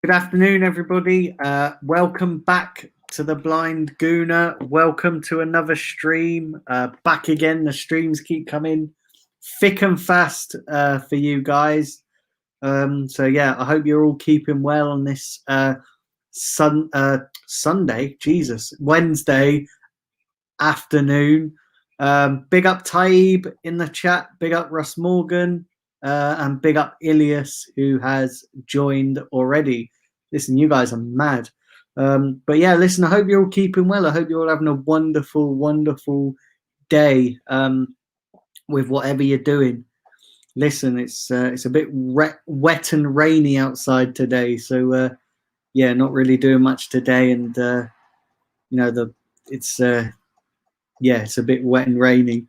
Good afternoon, everybody. Welcome back to the Blind Gooner. Welcome to another stream. Back again. The streams keep coming thick and fast for you guys. So yeah, I hope you're all keeping well on this Sunday. Jesus, Wednesday afternoon. Big up Taib in the chat. Big up Russ Morgan. And big up Ilias, who has joined already. Listen, you guys are mad. But yeah, listen, I hope you're all keeping well. I hope you're all having a wonderful, wonderful day with whatever you're doing. Listen, it's a bit wet and rainy outside today, so yeah, not really doing much today, and it's it's a bit wet and rainy.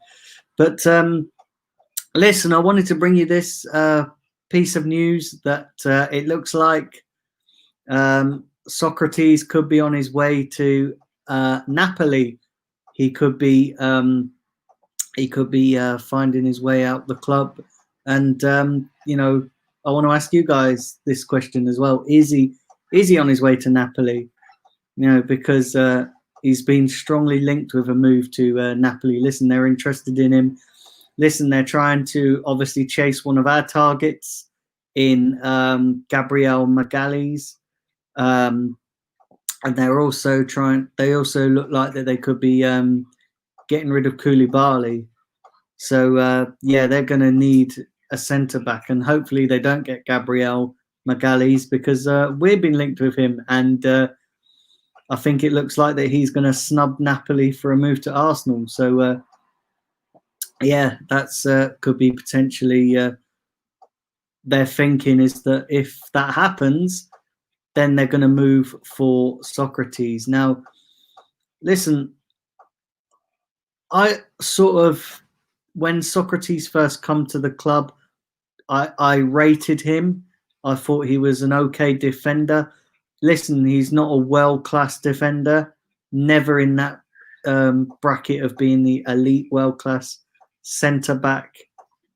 But listen, I wanted to bring you this piece of news that it looks like Sokratis could be on his way to Napoli. He could be finding his way out the club, and I want to ask you guys this question as well: Is he on his way to Napoli? Because he's been strongly linked with a move to Napoli. Listen, they're interested in him. Listen, they're trying to obviously chase one of our targets in Gabriel Magalhaes. And they're also they also look like that they could be getting rid of Koulibaly. So, yeah, they're going to need a centre-back. And hopefully they don't get Gabriel Magalhaes because we've been linked with him. And I think it looks like that he's going to snub Napoli for a move to Arsenal. So, yeah, that's could be potentially their thinking is that if that happens, then they're going to move for Sokratis. Now, listen, I sort of, when Sokratis first come to the club, I rated him. I thought he was an okay defender. Listen, he's not a world-class defender, never in that bracket of being the elite world-class centre-back,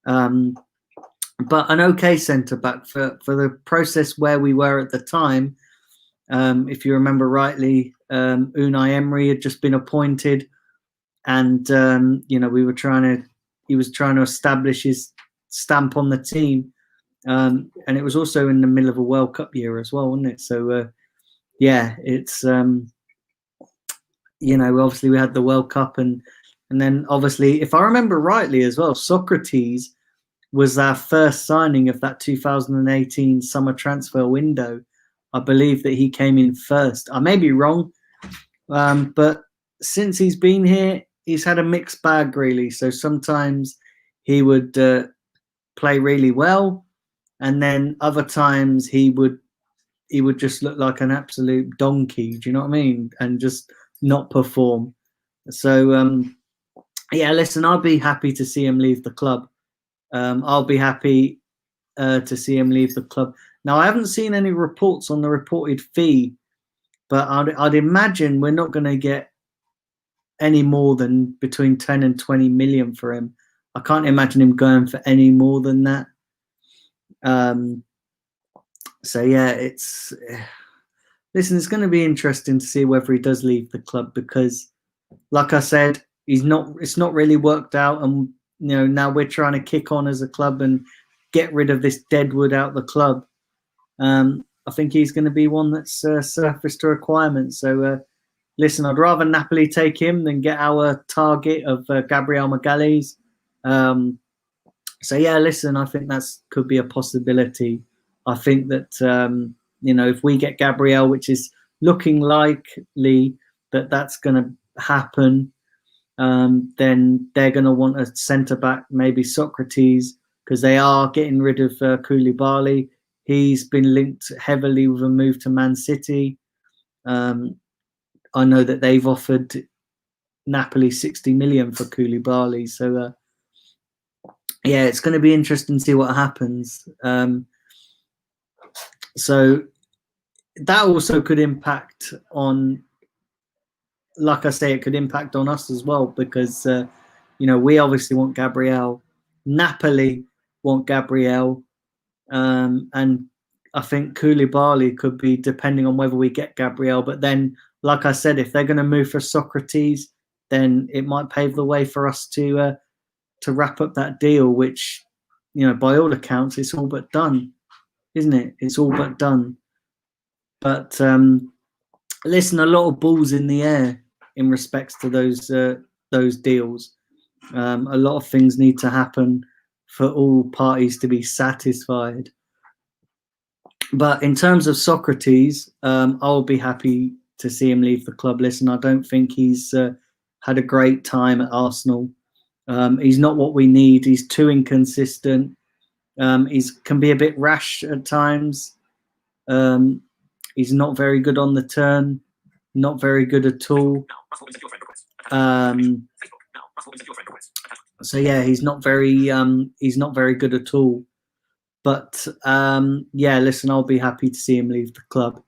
but an okay centre-back for the process where we were at the time. If you remember rightly, Unai Emery had just been appointed, and he was trying to establish his stamp on the team, and it was also in the middle of a World Cup year as well, wasn't it? So yeah, it's obviously we had the World Cup, and then obviously, if I remember rightly as well, Sokratis was our first signing of that 2018 summer transfer window. I believe that he came in first. I may be wrong, but since he's been here, he's had a mixed bag, really. So sometimes he would play really well, and then other times he would just look like an absolute donkey. Do you know what I mean? And just not perform. So yeah, listen, I'll be happy to see him leave the club. I'll be happy to see him leave the club. Now, I haven't seen any reports on the reported fee, but I'd imagine we're not going to get any more than between 10 and 20 million for him. I can't imagine him going for any more than that. So yeah, listen, it's going to be interesting to see whether he does leave the club, because like I said, it's not really worked out, and now we're trying to kick on as a club and get rid of this deadwood out the club. I think he's going to be one that's surfaced to requirements. So listen, I'd rather Napoli take him than get our target of Gabriel Magalhaes. So yeah, listen, I think that could be a possibility. I think that if we get Gabriel, which is looking likely that's going to happen, then they're going to want a centre back, maybe Sokratis, because they are getting rid of Koulibaly. He's been linked heavily with a move to Man City. I know that they've offered Napoli 60 million for Koulibaly. So yeah, it's going to be interesting to see what happens. So that also could impact on, like I say, it could impact on us as well, because we obviously want Gabriel. Napoli want Gabriel, and I think Koulibaly could be, depending on whether we get Gabriel. But then, like I said, if they're going to move for Sokratis, then it might pave the way for us to wrap up that deal, which, by all accounts, it's all but done, isn't it? It's all but done. But listen, a lot of balls in the air in respects to those deals. A lot of things need to happen for all parties to be satisfied. But in terms of Sokratis, I'll be happy to see him leave the club. Listen, I don't think he's had a great time at Arsenal. He's not what we need. He's too inconsistent. He can be a bit rash at times. He's not very good on the turn. Not very good at all. So yeah, he's not very good at all. But yeah, listen, I'll be happy to see him leave the club.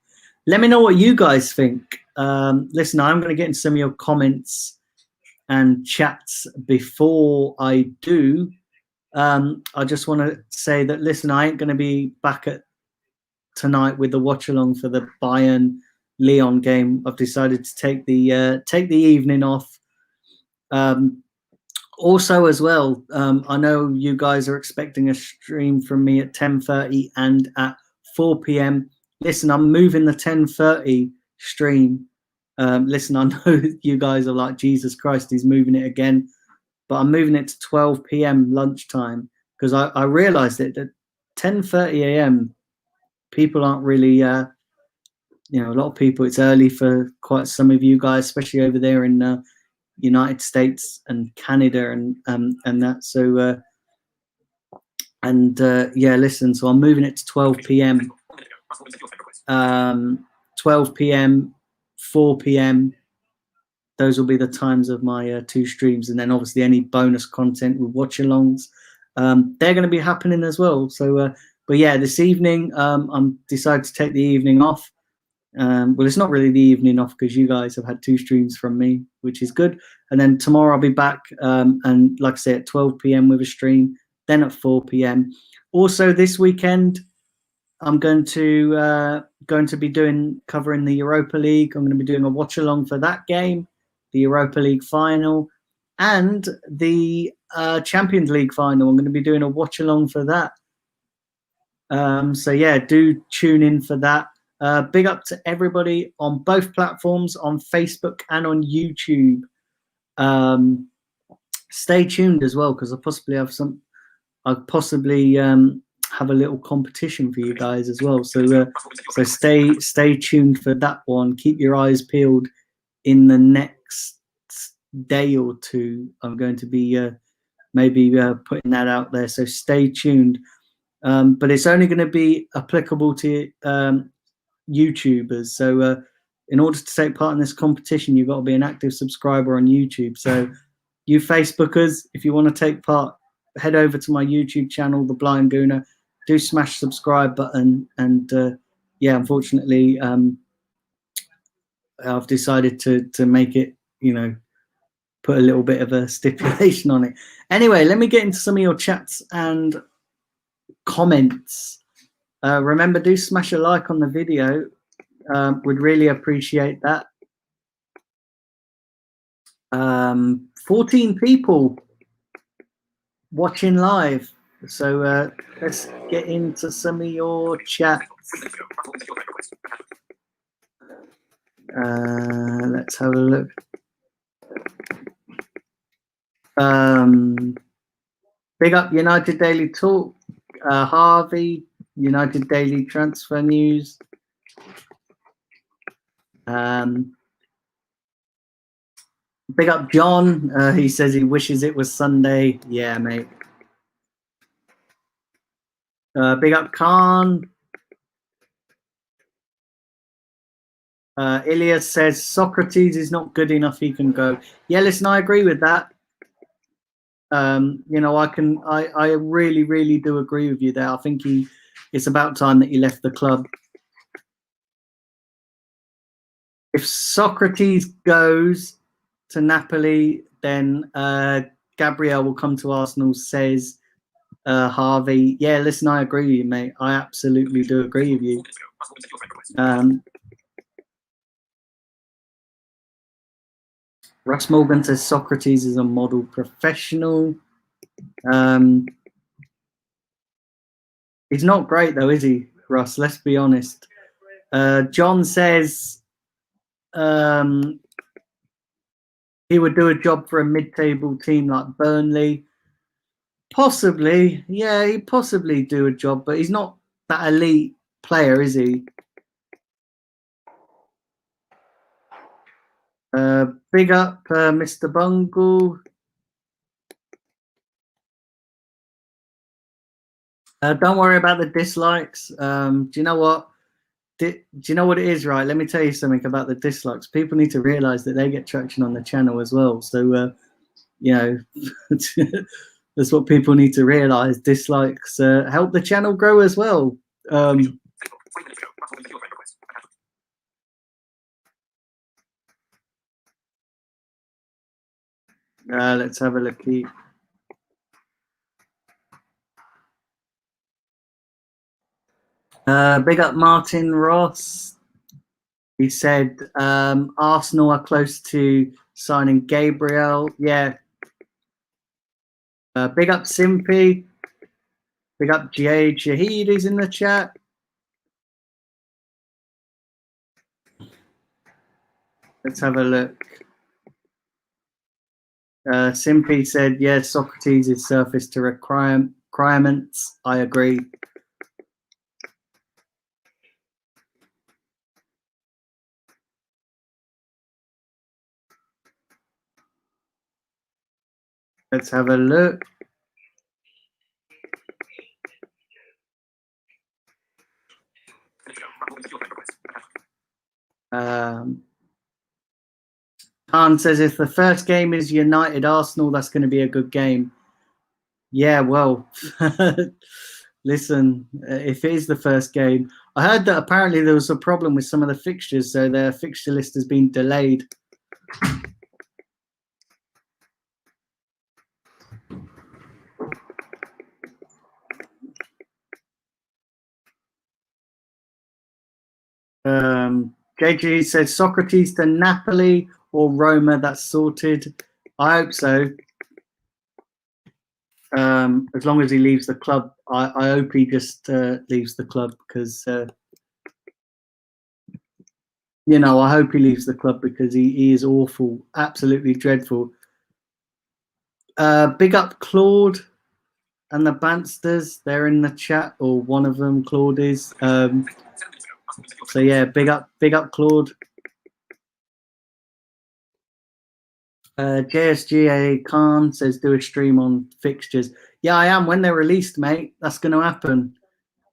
Let me know what you guys think. Listen, I'm going to get into some of your comments and chats before I do. I just want to say that, listen, I ain't going to be back at tonight with the watch along for the Bayern Lyon game. I've decided to take the evening off. Also, as well, I know you guys are expecting a stream from me at 10:30 and at 4 p.m. Listen, I'm moving the 10:30 stream. Listen, I know you guys are like, Jesus Christ, he's moving it again. But I'm moving it to 12 p.m. lunchtime because I realised that at 10:30 a.m. people aren't really, a lot of people, it's early for quite some of you guys, especially over there in United States and Canada and that. So yeah, listen. So I'm moving it to 12 p.m. 12 p.m., 4 p.m. Those will be the times of my two streams, and then obviously any bonus content with watch-alongs, they're going to be happening as well. So, but yeah, this evening I'm decided to take the evening off. Well, it's not really the evening off because you guys have had two streams from me, which is good. And then tomorrow I'll be back, and like I say, at 12 p.m. with a stream, then at 4 p.m. Also, this weekend I'm going to be covering the Europa League. I'm going to be doing a watch along for that game, the Europa League final, and the Champions League final. I'm going to be doing a watch along for that. So yeah, do tune in for that. Big up to everybody on both platforms, on Facebook and on YouTube. Stay tuned as well, because I'll possibly have a little competition for you guys as well. So stay tuned for that one. Keep your eyes peeled. In the next day or two, I'm going to be maybe putting that out there. So stay tuned. But it's only going to be applicable to YouTubers. So in order to take part in this competition, you've got to be an active subscriber on YouTube. So you Facebookers, if you want to take part, head over to my YouTube channel, The Blind Gooner. Do smash subscribe button. And yeah, unfortunately, I've decided to make it, put a little bit of a stipulation on it. Anyway, let me get into some of your chats and comments. Remember, do smash a like on the video. Would really appreciate that. 14 people watching live. So let's get into some of your chats. Let's have a look. Big up United Daily Talk. Harvey, United Daily Transfer News. Big up John. He says he wishes it was Sunday. Yeah, mate. Big up Khan. Ilias says Sokratis is not good enough. He can go. Yeah, listen, I agree with that. I really, really do agree with you there. I think it's about time that he left the club. If Sokratis goes to Napoli, then Gabriel will come to Arsenal, says Harvey. Yeah, listen, I agree with you, mate. I absolutely do agree with you. Russ Morgan says Sokratis is a model professional. He's not great though, is he, Russ? Let's be honest. John says he would do a job for a mid-table team like Burnley. Possibly, yeah, he'd possibly do a job, but he's not that elite player, is he? Big up, Mr. Bungle. Don't worry about the dislikes. Do you know what? Do you know what it is, right? Let me tell you something about the dislikes. People need to realize that they get traction on the channel as well. So, you know, that's what people need to realize. Dislikes help the channel grow as well. Let's have a look here. Big up Martin Ross. He said Arsenal are close to signing Gabriel. Yeah. Big up Simpy. Big up Jade Shahid is in the chat. Let's have a look. Simpy said, yes, Sokratis is surface to requirements. I agree. Let's have a look. Khan says if the first game is United Arsenal, that's going to be a good game. Yeah, well, listen, if it is the first game, I heard that apparently there was a problem with some of the fixtures, so their fixture list has been delayed. JG says Sokratis to Napoli or Roma, that's sorted. I hope so. As long as he leaves the club, I hope he just leaves the club because, you know, I hope he leaves the club because he is awful, absolutely dreadful. Big up Claude and the Bansters. They're in the chat, or one of them, Claude is. So yeah, big up Claude. JSGA Khan says do a stream on fixtures. Yeah, I am when they're released, mate. That's going to happen.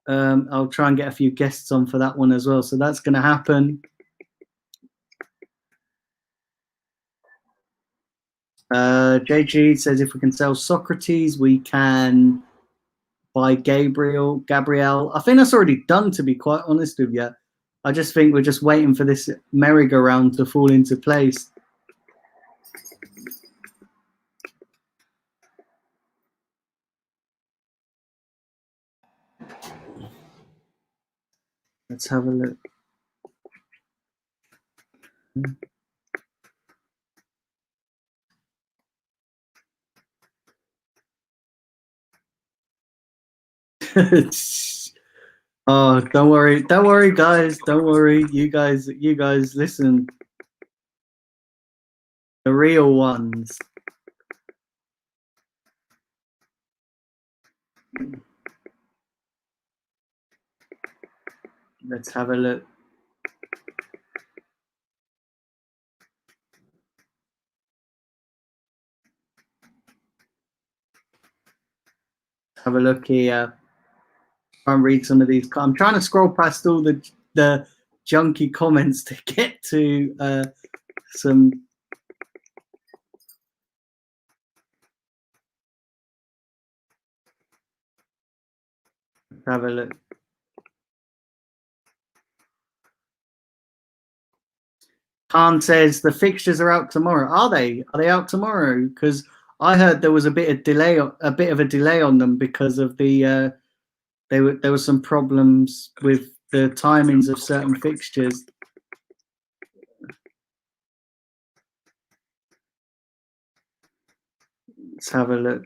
I'll try and get a few guests on for that one as well. So that's going to happen. JG says if we can sell Sokratis, we can buy Gabriel. I think that's already done, to be quite honest with you. I just think we're just waiting for this merry-go-round to fall into place. Let's have a look. Oh, don't worry, guys. Don't worry, you guys. Listen, the real ones. Let's have a look. Have a look here. Try and read some of these. I'm trying to scroll past all the junky comments to get to some. Have a look. Khan says the fixtures are out tomorrow. Are they? Are they out tomorrow? Because I heard there was a bit of a delay on them because of the there were some problems with the timings of certain fixtures. Let's have a look.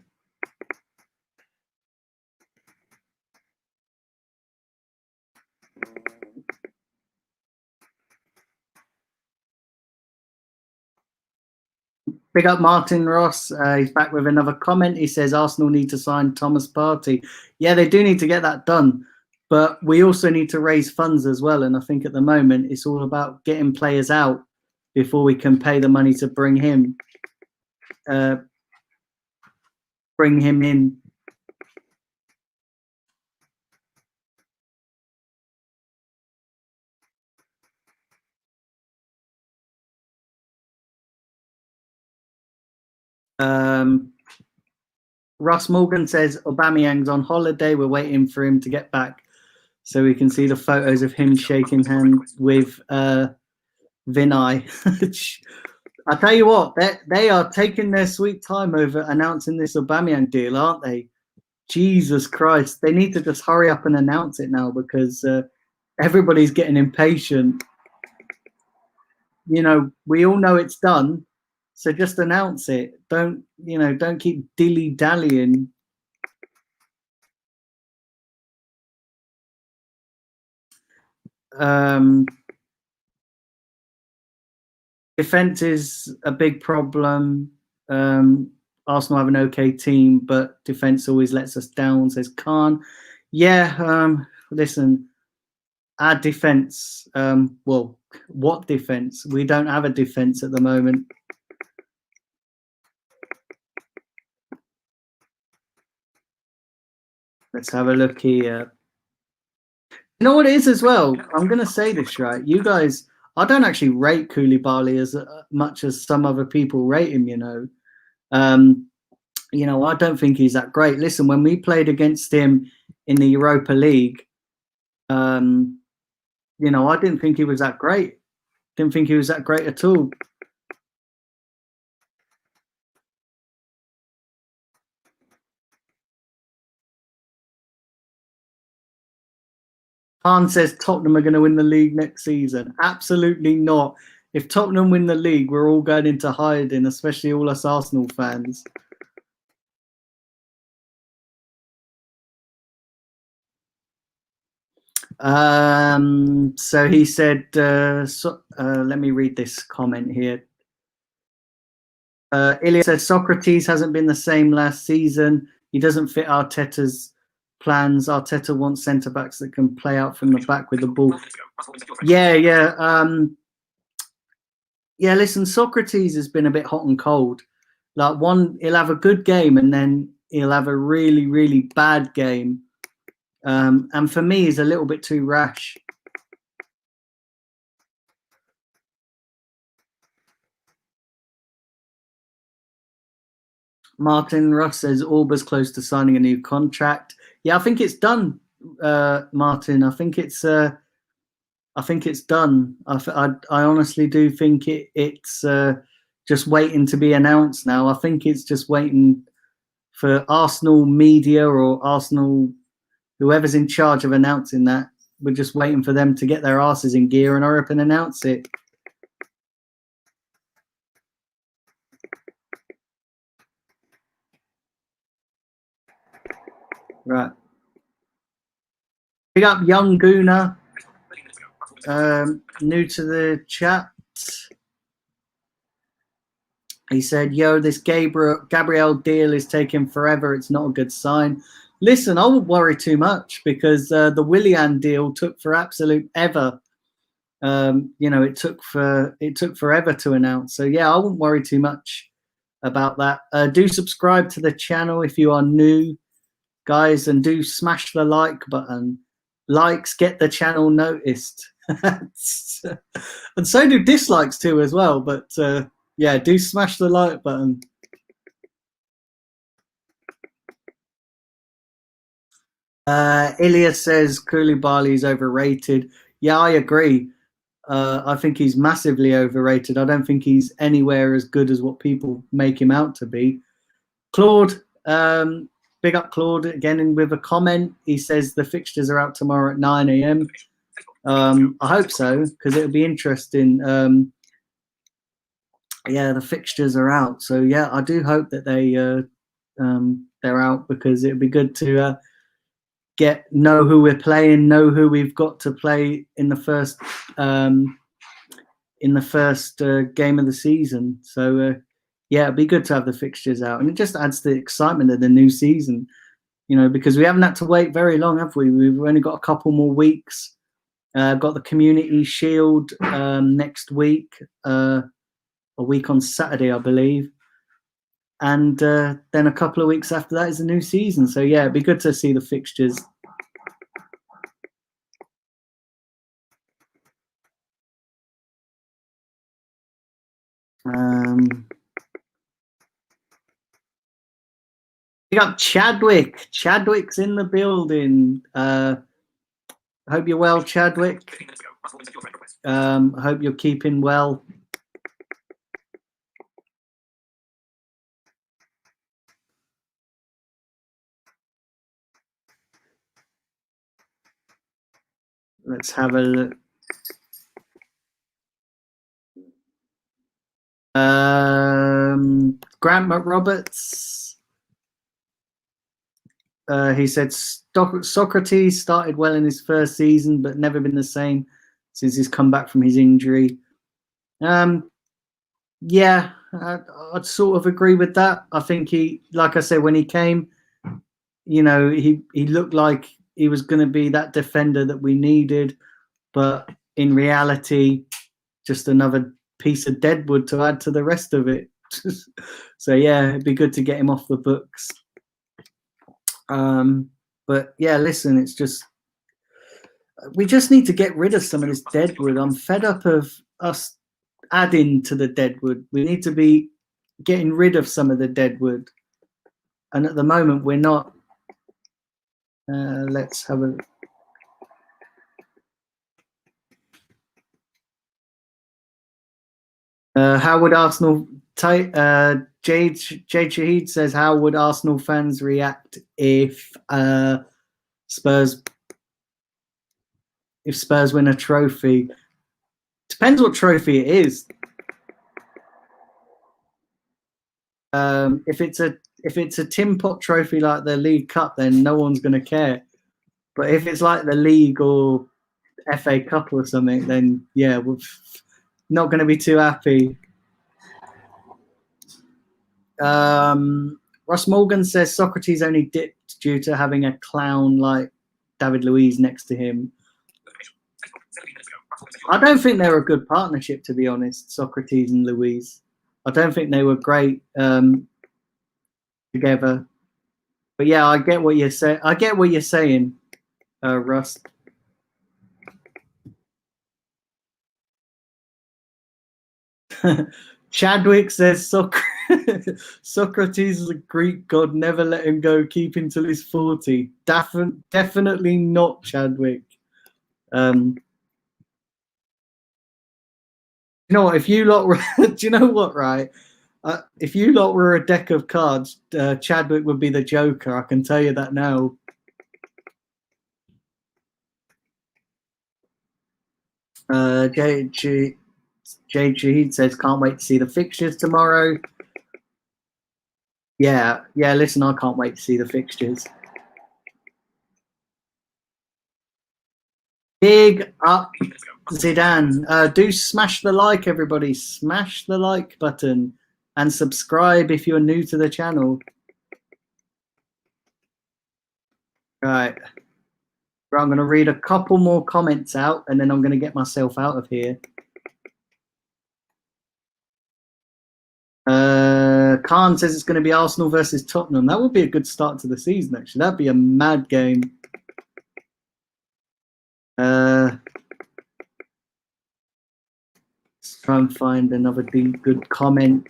Big up Martin Ross. He's back with another comment. He says Arsenal need to sign Thomas Partey. Yeah, they do need to get that done. But we also need to raise funds as well. And I think at the moment it's all about getting players out before we can pay the money to bring him in. Russ Morgan says Aubameyang's on holiday. We're waiting for him to get back so we can see the photos of him shaking hands with Vinay. I tell you what, they are taking their sweet time over announcing this Aubameyang deal, aren't they? Jesus Christ. They need to just hurry up and announce it now because everybody's getting impatient. You know, we all know it's done. So just announce it. Don't keep dilly-dallying. Defense is a big problem. Arsenal have an okay team, but defense always lets us down, says Khan. Yeah, listen, our defense, well, what defense? We don't have a defense at the moment. Let's have a look here. You know what it is as well? I'm going to say this, right? You guys, I don't actually rate Koulibaly as much as some other people rate him, you know. I don't think he's that great. Listen, when we played against him in the Europa League, I didn't think he was that great. Didn't think he was that great at all. Khan says Tottenham are going to win the league next season. Absolutely not. If Tottenham win the league, we're all going into hiding, especially all us Arsenal fans. So he said, let me read this comment here. Ilya said Sokratis hasn't been the same last season. He doesn't fit Arteta's plans. Arteta wants centre backs that can play out from the back with the ball. Yeah. Listen, Sokratis has been a bit hot and cold. Like he'll have a good game and then he'll have a really, really bad game. And for me, he's a little bit too rash. Martin Ross says Auba's close to signing a new contract. Yeah, I think it's done, Martin. I think it's done. I honestly do think it's just waiting to be announced now. I think it's just waiting for Arsenal media or Arsenal, whoever's in charge of announcing that. We're just waiting for them to get their asses in gear and hurry up and announce it. Right. Big up Young Gooner. New to the chat. He said, yo, this Gabriel deal is taking forever. It's not a good sign. Listen, I wouldn't worry too much because the Willian deal took for absolute ever. It took forever to announce. So yeah, I wouldn't worry too much about that. Do subscribe to the channel if you are new, guys, and do smash the like button. Likes get the channel noticed. And so do dislikes too as well, but yeah, do smash the like button. Ilya says Koulibaly is overrated. Yeah, I agree. I think he's massively overrated. I don't think he's anywhere as good as what people make him out to be. Claude, big up Claude again with a comment. He says the fixtures are out tomorrow at 9 a.m. I hope so, because it'll be interesting. Yeah, the fixtures are out, so yeah, I do hope that they're out, because it'd be good to know who we're playing, know who we've got to play in the first game of the season. So yeah, it'd be good to have the fixtures out, and it just adds to the excitement of the new season. Because we haven't had to wait very long, have we? We've only got a couple more weeks. Got the Community Shield next week, a week on Saturday, I believe. And then a couple of weeks after that is the new season. So yeah, it'd be good to see the fixtures. We got Chadwick. Chadwick's in the building. I hope you're well, Chadwick. I hope you're keeping well. Let's have a look. Grant McRoberts. He said Sokratis started well in his first season, but never been the same since he's come back from his injury. Yeah, I'd sort of agree with that. I think he, like I said, when he came, he looked like he was going to be that defender that we needed, but in reality, just another piece of deadwood to add to the rest of it. So yeah, it'd be good to get him off the books. But yeah, listen, it's just we just need to get rid of some of this deadwood. I'm fed up of us adding to the deadwood. We need to be getting rid of some of the deadwood, and at the moment we're not. Let's have a. How would Arsenal? Jade Shahid says, "How would Arsenal fans react if Spurs win a trophy?" Depends what trophy it is. If it's a Tin Pot trophy like the League Cup, then no one's going to care. But if it's like the League or FA Cup or something, then yeah, we're not going to be too happy. Ross Morgan says Sokratis only dipped due to having a clown like David Luiz next to him. I don't think they're a good partnership, to be honest, Sokratis and Luiz. I don't think they were great together. But yeah, I get what you're saying. I get what you're saying, Russ. Chadwick says Socrates is a Greek god. Never let him go. Keep him till he's 40. Definitely not Chadwick. You know what? If you lot were, do you know what? Right. If you lot were a deck of cards, Chadwick would be the Joker. I can tell you that now. Jade Shahid says, "Can't wait to see the fixtures tomorrow." Yeah. Listen, I can't wait to see the fixtures. Big up, Zidane. Do smash the like, everybody. Smash the like button and subscribe if you're new to the channel. Right. I'm going to read a couple more comments out, and then I'm going to get myself out of here. Khan says it's going to be Arsenal versus Tottenham. That would be a good start to the season, actually. That'd be a mad game. Let's try and find another good comment.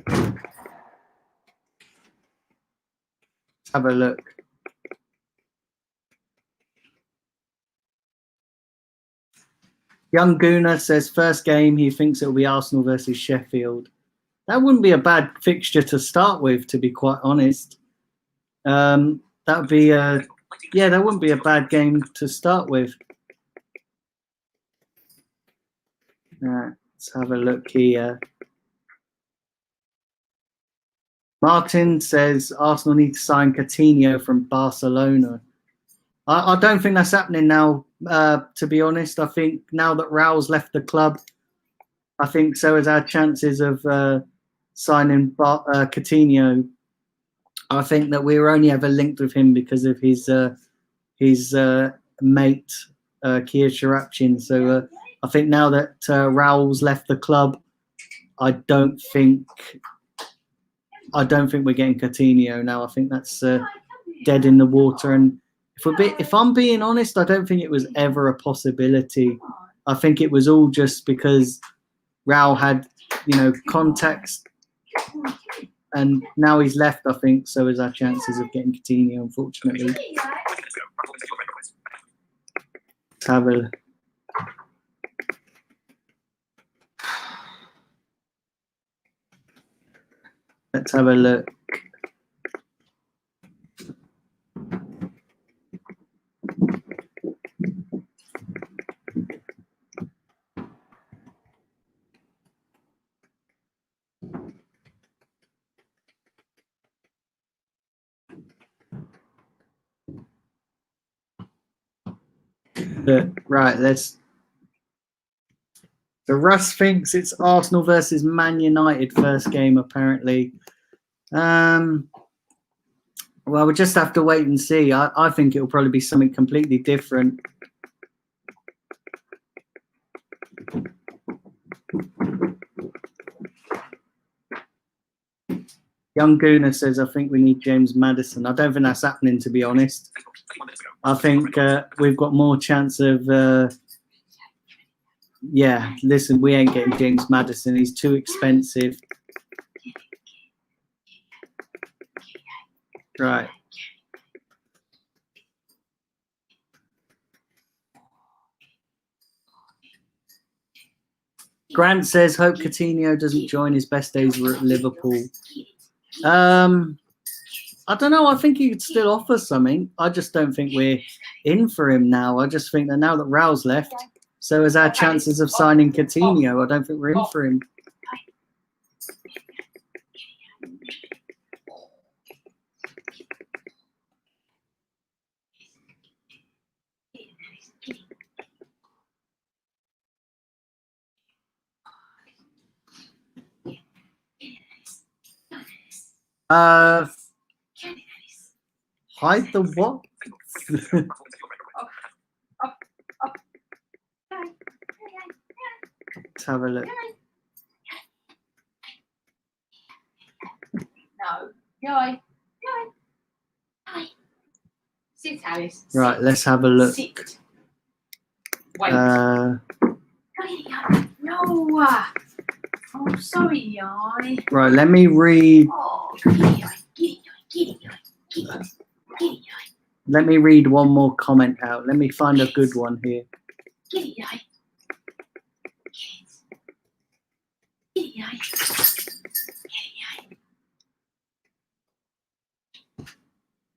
Let's have a look. Young Guna says first game he thinks it'll be Arsenal versus Sheffield. That wouldn't be a bad fixture to start with, to be quite honest. That would be that wouldn't be a bad game to start with. Let's have a look here. Martin says Arsenal need to sign Coutinho from Barcelona. I don't think that's happening now, to be honest. I think now that Raul's left the club, I think so is our chances of signing Coutinho. I think that we were only ever linked with him because of his mate, Kia Sharapchin. So I think now that Raul's left the club, I don't think we're getting Coutinho now. I think that's dead in the water. And if I'm being honest, I don't think it was ever a possibility. I think it was all just because Raul had, contacts, and now he's left. I think so is our chances of getting Coutinho, unfortunately. Let's have a look. Right, So Russ thinks it's Arsenal versus Man United first game, apparently. Well, we'll just have to wait and see. I think it'll probably be something completely different. Young Guna says, I think we need James Maddison. I don't think that's happening, to be honest. I think we've got more chance of... listen, we ain't getting James Maddison. He's too expensive. Right. Grant says, hope Coutinho doesn't join. His best days were at Liverpool. I don't know. I think he could still offer something. I just don't think we're in for him now. I just think that now that Raul's left, so is our chances of signing Coutinho. I don't think we're in for him. Hide the what? Let's have a look. No. Go. Sit, Alice. Sit. Right, let's have a look. Sit. Wait. No. Oh, sorry, Yai. Right, let me read. Oh, Let me read one more comment out. Let me find a good one here.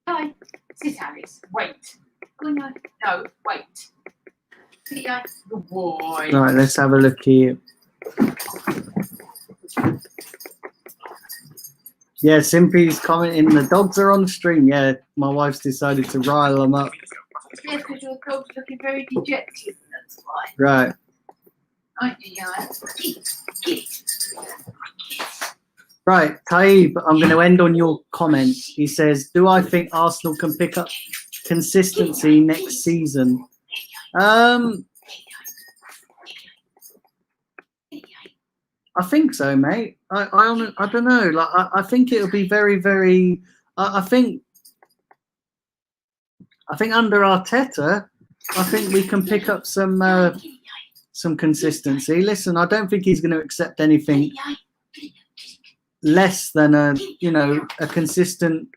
Hi. Sit, Alice. Wait. No, wait. Good boy. Right, let's have a look here. Yeah, Simpy's commenting, the dogs are on stream. Yeah, my wife's decided to rile them up. Yeah, because your dog's looking very dejected. That's why. Right. Right, Taib, I'm going to end on your comment. He says, do I think Arsenal can pick up consistency next season? I think so, mate. I don't know. Like I think it'll be very, very. I think under Arteta, I think we can pick up some consistency. Listen, I don't think he's going to accept anything less than a consistent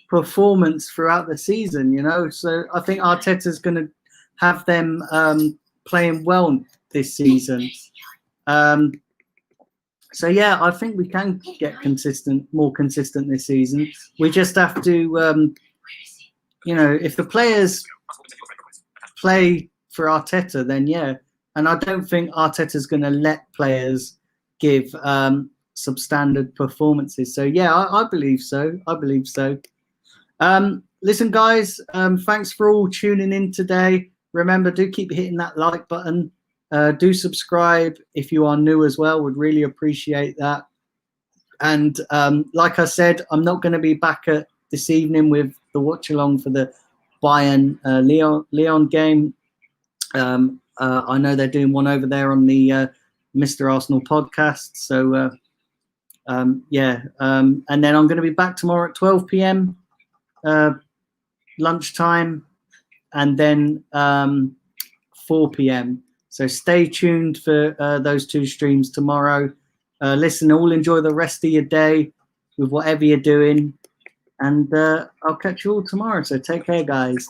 performance throughout the season. So I think Arteta's going to have them playing well. this season. So yeah, I think we can get more consistent this season. We just have to, if the players play for Arteta, then yeah. And I don't think Arteta's going to let players give substandard performances. So yeah, I believe so. Listen, guys, thanks for all tuning in today. Remember, do keep hitting that like button. Do subscribe if you are new as well. Would really appreciate that. And like I said, I'm not going to be back at this evening with the watch along for the Bayern Leon game. I know they're doing one over there on the Mr. Arsenal podcast. So yeah, and then I'm going to be back tomorrow at 12 p.m. Lunchtime, and then 4 p.m. So stay tuned for those two streams tomorrow. Listen, all enjoy the rest of your day with whatever you're doing, and I'll catch you all tomorrow. So take care, guys.